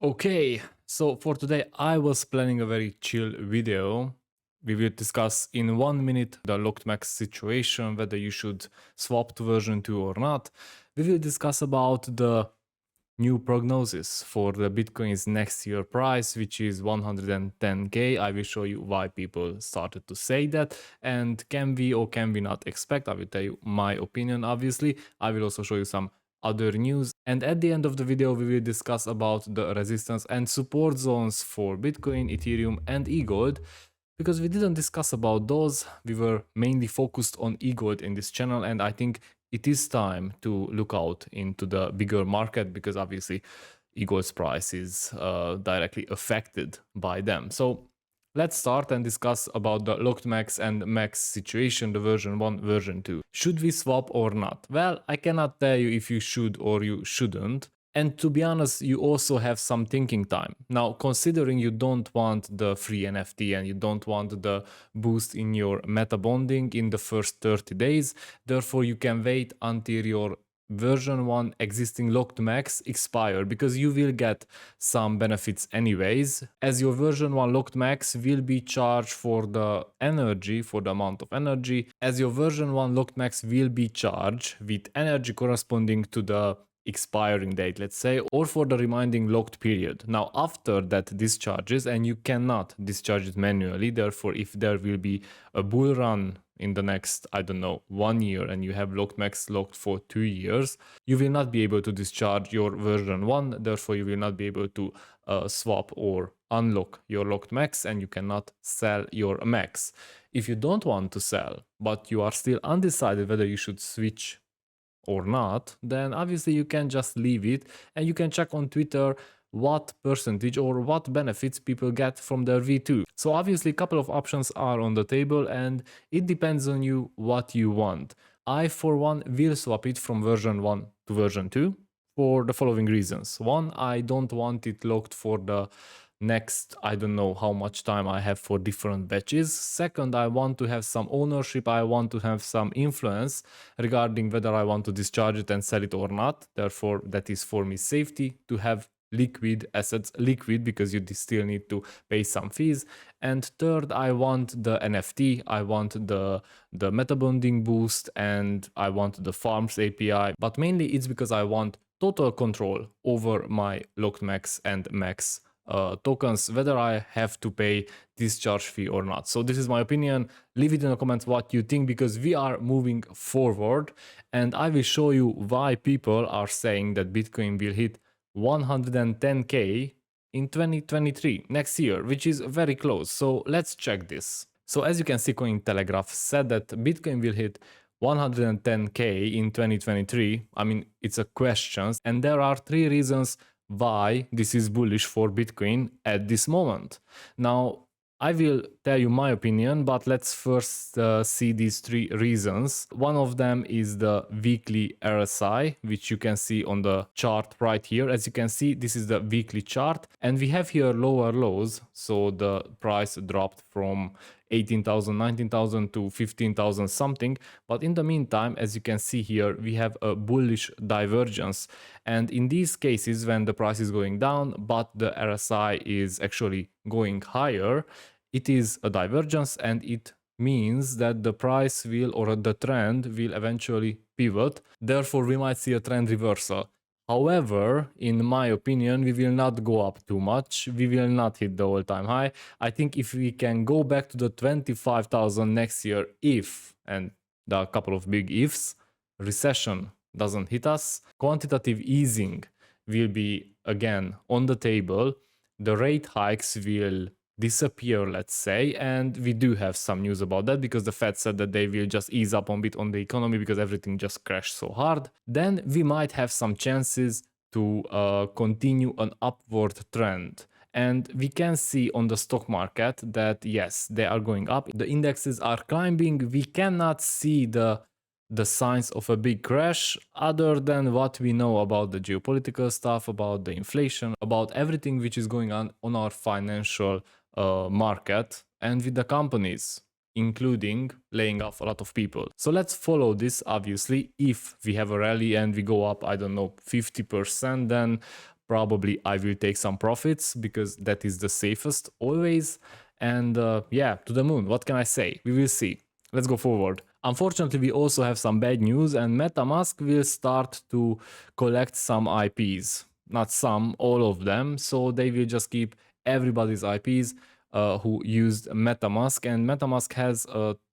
Okay, so for today I was planning a very chill video. We will discuss in 1 minute the LKMEX situation, whether you should swap to version 2 or not. We will discuss about the new prognosis for the Bitcoin's next year price, which is 110k. I will show you why people started to say that, and can we or can we not expect. I will tell you my opinion, obviously. I will also show you some other news, and at the end of the video we will discuss about the resistance and support zones for Bitcoin, Ethereum and eGold, because we didn't discuss about those. We were mainly focused on eGold in this channel, and I think it is time to look out into the bigger market, because obviously eGold's price is directly affected by them. So let's start and discuss about the LKMEX and MEX situation, the version 1, version 2. Should we swap or not? Well, I cannot tell you if you should or you shouldn't. And to be honest, you also have some thinking time. Now, considering you don't want the free NFT and you don't want the boost in your meta bonding in the first 30 days, therefore you can wait until your version 1 existing LKMEX expire, because you will get some benefits anyways, as your version 1 LKMEX will be charged for the energy, for the amount of energy, as your version 1 LKMEX will be charged with energy corresponding to the expiring date, let's say, or for the remaining locked period. Now, after that discharges, and you cannot discharge it manually, therefore, if there will be a bull run in the next, I don't know, 1 year, and you have LKMEX locked for 2 years, you will not be able to discharge your version 1, therefore you will not be able to swap or unlock your LKMEX, and you cannot sell your MEX. If you don't want to sell, but you are still undecided whether you should switch or not, then obviously you can just leave it, and you can check on Twitter what percentage or what benefits people get from their V2. So obviously a couple of options are on the table, and it depends on you what you want. I, for one, will swap it from version 1 to version 2 for the following reasons. One, I don't want it locked for the next, I don't know how much time I have for different batches. Second, I want to have some ownership, I want to have some influence regarding whether I want to discharge it and sell it or not. Therefore, that is for me safety to have liquid assets, liquid, because you still need to pay some fees. And third, I want the NFT, I want the meta bonding boost, and I want the farms API, but mainly it's because I want total control over my LKMEX and MEX tokens, whether I have to pay discharge fee or not. So this is my opinion. Leave it in the comments what you think, because we are moving forward, and I will show you why people are saying that Bitcoin will hit 110k in 2023, next year, which is very close. So let's check this. So as you can see, Cointelegraph said that Bitcoin will hit 110k in 2023. I mean, it's a question, and there are 3 reasons why this is bullish for Bitcoin at this moment. Now, I will tell you my opinion, but let's first see these 3 reasons. One of them is the weekly RSI, which you can see on the chart right here. As you can see, this is the weekly chart, and we have here lower lows. So the price dropped from 18,000, 19,000 to 15,000 something. But in the meantime, as you can see here, we have a bullish divergence. And in these cases, when the price is going down, but the RSI is actually going higher, it is a divergence, and it means that the price will, or the trend will eventually pivot. Therefore, we might see a trend reversal. However, in my opinion, we will not go up too much. We will not hit the all-time high. I think if we can go back to the 25,000 next year, if, and there are a couple of big ifs, recession doesn't hit us, quantitative easing will be again on the table, the rate hikes will disappear, let's say, and we do have some news about that, because the Fed said that they will just ease up a bit on the economy because everything just crashed so hard. Then we might have some chances to continue an upward trend. And we can see on the stock market that yes, they are going up, the indexes are climbing. We cannot see the signs of a big crash, other than what we know about the geopolitical stuff, about the inflation, about everything which is going on our financial market and with the companies, including laying off a lot of people. So let's follow this. Obviously, if we have a rally and we go up, I don't know, 50%, then probably I will take some profits because that is the safest always. And yeah, to the moon. What can I say? We will see. Let's go forward. Unfortunately, we also have some bad news, and MetaMask will start to collect some IPs. Not some, all of them. So they will just keep everybody's IPs who used MetaMask, and MetaMask has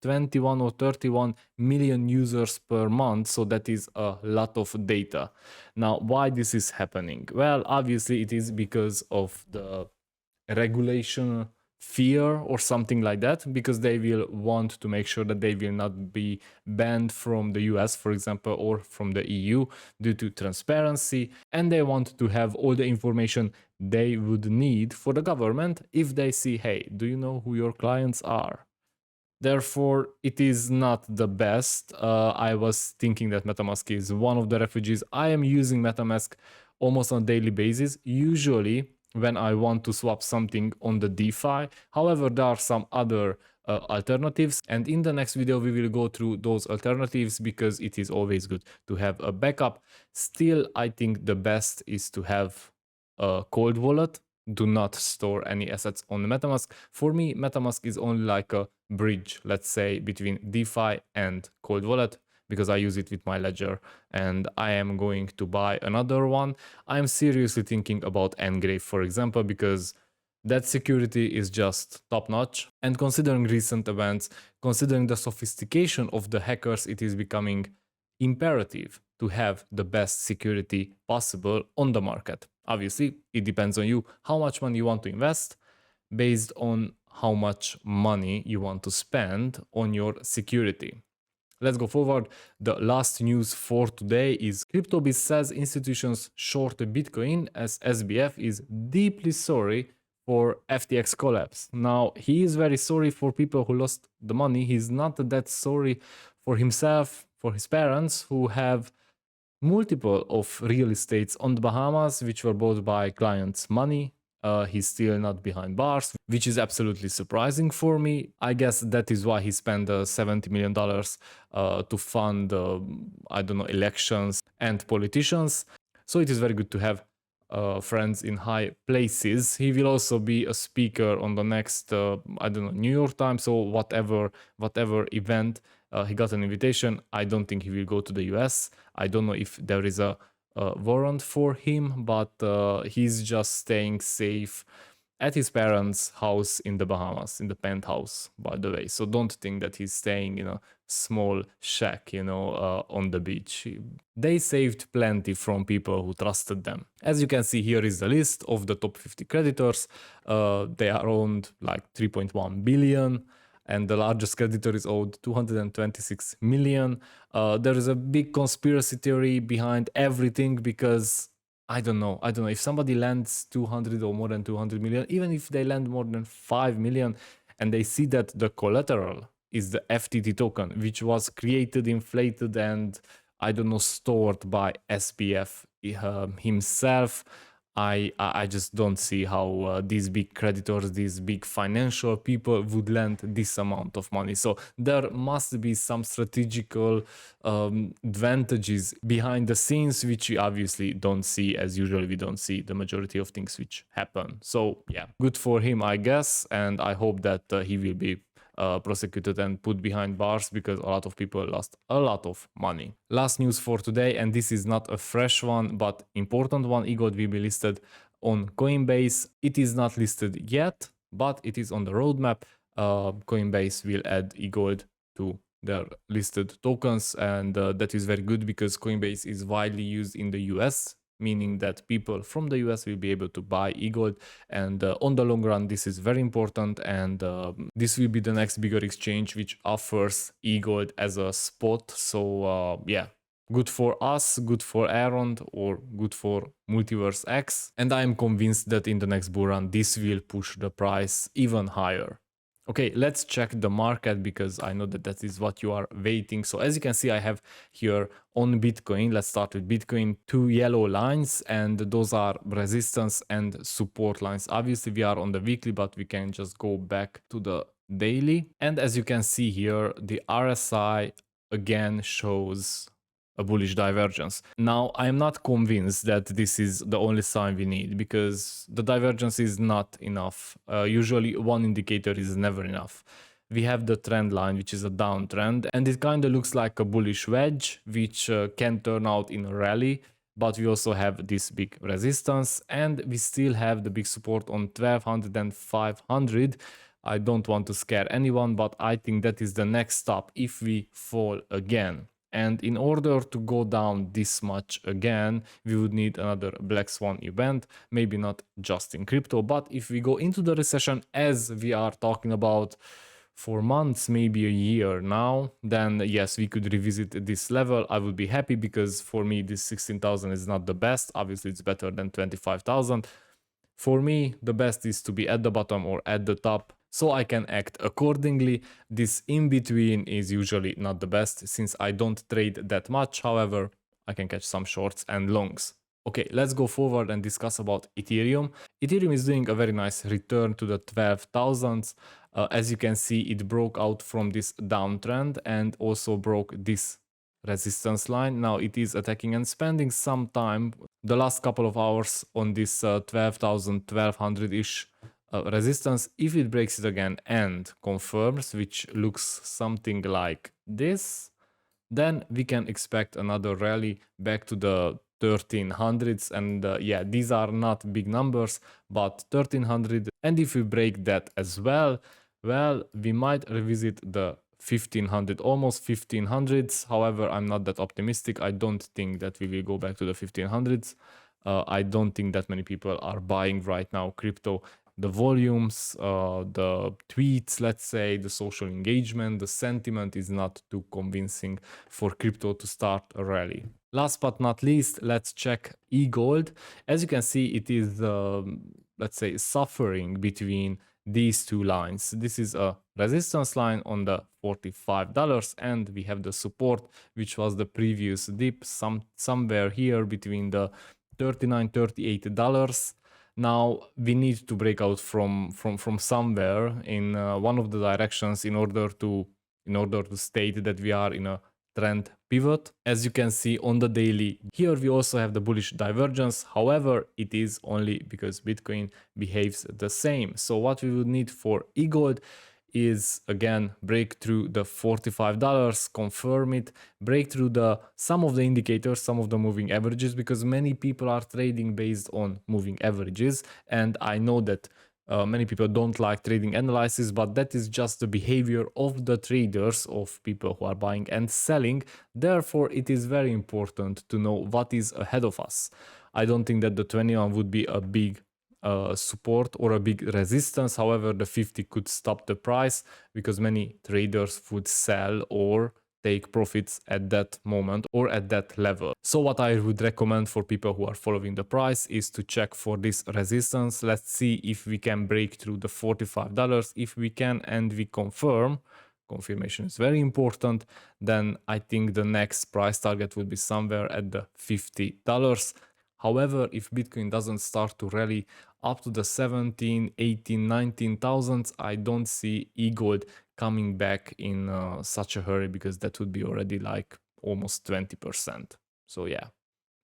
21 or 31 million users per month, so that is a lot of data. Now, why this is happening? Well, obviously it is because of the regulation fear or something like that, because they will want to make sure that they will not be banned from the US, for example, or from the EU due to transparency, and they want to have all the information they would need for the government if they see, hey, do you know who your clients are? Therefore, it is not the best. I was thinking that MetaMask is one of the refugees. I am using MetaMask almost on a daily basis, usually when I want to swap something on the DeFi. However, there are some other alternatives, and in the next video we will go through those alternatives because it is always good to have a backup. Still, I think the best is to have a cold wallet. Do not store any assets on MetaMask. For me, MetaMask is only like a bridge, let's say, between DeFi and cold wallet, because I use it with my ledger and I am going to buy another one. I'm seriously thinking about Ngrave, for example, because that security is just top notch. And considering recent events, considering the sophistication of the hackers, it is becoming imperative to have the best security possible on the market. Obviously, it depends on you how much money you want to invest based on how much money you want to spend on your security. Let's go forward. The last news for today is CryptoBiz says institutions short Bitcoin as SBF is deeply sorry for FTX collapse. Now, he is very sorry for people who lost the money. He's not that sorry for himself, for his parents who have multiple of real estates on the Bahamas, which were bought by clients' money. He's still not behind bars, which is absolutely surprising for me. I guess that is why he spent $70 million to fund, I don't know, elections and politicians. So it is very good to have friends in high places. He will also be a speaker on the next, I don't know, New York Times or whatever event. He got an invitation. I don't think he will go to the US. I don't know if there is a warrant for him, but he's just staying safe at his parents' house in the Bahamas, in the penthouse, by the way. So don't think that he's staying in a small shack, on the beach. They saved plenty from people who trusted them. As you can see, here is the list of the top 50 creditors. They are owned like 3.1 billion. And the largest creditor is owed 226 million. There is a big conspiracy theory behind everything because I don't know if somebody lends 200 or more than 200 million, even if they lend more than 5 million and they see that the collateral is the FTT token, which was created, inflated, and I don't know, stored by SBF himself. I just don't see how these big creditors, these big financial people would lend this amount of money. So there must be some strategical advantages behind the scenes, which we obviously don't see, as usually we don't see the majority of things which happen. So yeah, good for him, I guess. And I hope that he will be prosecuted and put behind bars because a lot of people lost a lot of money. Last news for today, and this is not a fresh one but important one. EGLD will be listed on Coinbase. It is not listed yet, but it is on the roadmap. Coinbase will add EGLD to their listed tokens, and that is very good because Coinbase is widely used in the US, meaning that people from the US will be able to buy EGLD, and on the long run this is very important, and this will be the next bigger exchange which offers EGLD as a spot. So yeah, good for us, good for elrond, or good for multiversx, and I am convinced that in the next bull run this will push the price even higher. Okay, let's check the market because I know that that is what you are waiting. So as you can see, I have here on Bitcoin, let's start with Bitcoin, 2 yellow lines, and those are resistance and support lines. Obviously we are on the weekly, but we can just go back to the daily. And as you can see here, the RSI again shows a bullish divergence. Now, I am not convinced that this is the only sign we need, because the divergence is not enough. Usually one indicator is never enough. We have the trend line, which is a downtrend, and it kind of looks like a bullish wedge, which can turn out in a rally. But we also have this big resistance, and we still have the big support on 1200 and 500. I don't want to scare anyone, but I think that is the next stop if we fall again. And in order to go down this much again, we would need another Black Swan event, maybe not just in crypto, but if we go into the recession, as we are talking about for months, maybe a year now, then yes, we could revisit this level. I would be happy, because for me this 16,000 is not the best. Obviously it's better than 25,000. For me, the best is to be at the bottom or at the top, so I can act accordingly. This in between is usually not the best, since I don't trade that much. However, I can catch some shorts and longs. Okay, let's go forward and discuss about Ethereum. Ethereum is doing a very nice return to the 12,000s. As you can see, it broke out from this downtrend and also broke this resistance line. Now it is attacking and spending some time, the last couple of hours, on this 12,000, 1200-ish resistance. If it breaks it again and confirms, which looks something like this, then we can expect another rally back to the 1300s. And yeah, these are not big numbers, but 1300. And if we break that as well, well, we might revisit the 1500, almost 1500s. However, I'm not that optimistic. I don't think that we will go back to the 1500s. I don't think that many people are buying right now crypto. The volumes, the tweets, let's say, the social engagement, the sentiment is not too convincing for crypto to start a rally. Last but not least, let's check EGLD. As you can see, it is, let's say, suffering between these two lines. This is a resistance line on the $45, and we have the support, which was the previous dip, somewhere here between the $39, $38. Now we need to break out from somewhere in one of the directions in order to state that we are in a trend pivot. As you can see on the daily, here we also have the bullish divergence. However, it is only because Bitcoin behaves the same. So what we would need for EGLD is, again, break through the $45, confirm it, break through some of the indicators, some of the moving averages, because many people are trading based on moving averages, and I know that many people don't like trading analysis, but that is just the behavior of the traders, of people who are buying and selling. Therefore, it is very important to know what is ahead of us. I don't think that the 21 would be a big support or a big resistance. However, the 50 could stop the price, because many traders would sell or take profits at that moment or at that level. So what I would recommend for people who are following the price is to check for this resistance. Let's see if we can break through the $45. If we can and we confirm, confirmation is very important, then I think the next price target will be somewhere at the $50. However, if Bitcoin doesn't start to rally up to the 17, 18, 19,000s, I don't see EGLD coming back in such a hurry, because that would be already like almost 20%. So yeah,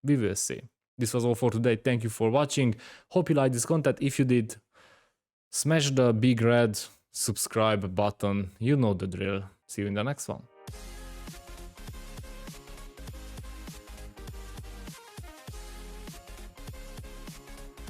we will see. This was all for today. Thank you for watching. Hope you liked this content. If you did, smash the big red subscribe button. You know the drill. See you in the next one.